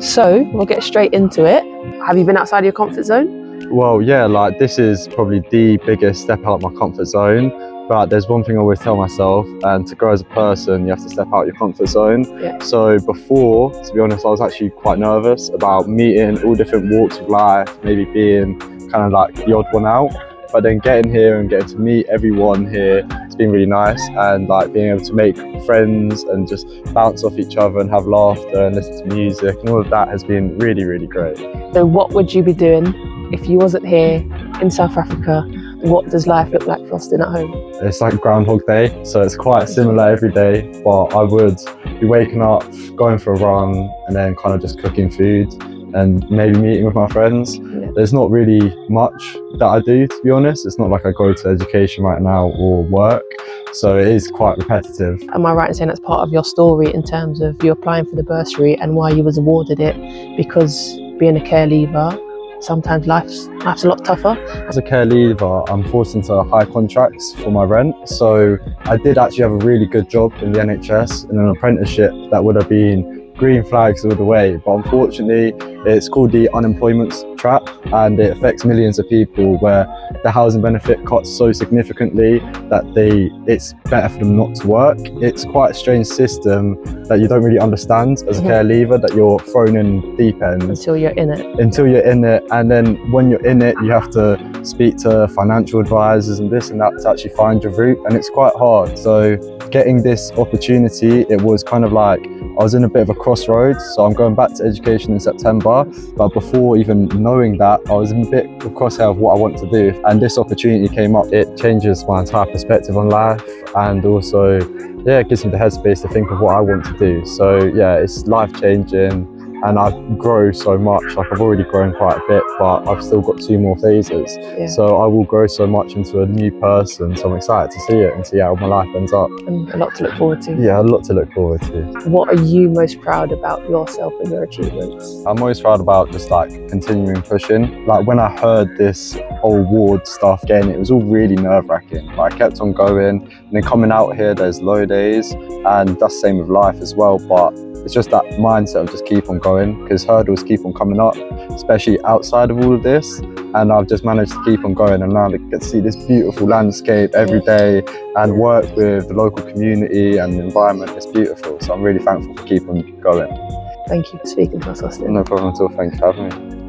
So we'll get straight into it. Have you been outside of your comfort zone? Well, yeah, like this is probably the biggest step out of my comfort zone. But there's one thing I always tell myself, and to grow as a person, you have to step out your comfort zone. Yeah. So before, to be honest, I was actually quite nervous about meeting all different walks of life, maybe being kind of like the odd one out. But then getting here and getting to meet everyone here, it's been really nice. And like being able to make friends and just bounce off each other and have laughter and listen to music and all of that has been really, really great. So what would you be doing if you wasn't here in South Africa? What does life look like for Austin at home? It's like Groundhog Day, so it's quite similar every day, but I would be waking up, going for a run, and then kind of just cooking food and maybe meeting with my friends. Yeah. There's not really much that I do, to be honest. It's not like I go to education right now or work, so it is quite repetitive. Am I right in saying that's part of your story in terms of you applying for the bursary and why you was awarded it? Because being a care leaver, sometimes life's a lot tougher. As a care leaver, I'm forced into high contracts for my rent. So I did actually have a really good job in the NHS in an apprenticeship that would have been green flags all the way. But unfortunately, it's called the unemployment trap, and it affects millions of people where the housing benefit cuts so significantly that it's better for them not to work. It's quite a strange system that you don't really understand as a care leaver, that you're thrown in deep end. Until you're in it. And then when you're in it, you have to speak to financial advisors and this and that to actually find your route, and it's quite hard. So getting this opportunity, it was kind of like I was in a bit of a crossroads. So I'm going back to education in September, but before even knowing that, I was in a bit of crosshair of what I want to do. And this opportunity came up. It changes my entire perspective on life, and also, yeah, it gives me the headspace to think of what I want to do. So yeah, it's life-changing. And I grow so much. Like I've already grown quite a bit, but I've still got 2 more phases. Yeah. So I will grow so much into a new person. So I'm excited to see it and see how my life ends up. And a lot to look forward to. Yeah, a lot to look forward to. What are you most proud about yourself and your achievements? I'm most proud about just like continuing pushing. Like when I heard this whole award stuff again, it was all really nerve-wracking. But I kept on going, and then coming out here, there's low days, and that's the same with life as well. But it's just that mindset of just keep on going, because hurdles keep on coming up, especially outside of all of this. And I've just managed to keep on going, and now I get to see this beautiful landscape every day and work with the local community and the environment. It's beautiful. So I'm really thankful for keeping on going. Thank you for speaking to us, Austin. No problem at all. Thanks for having me.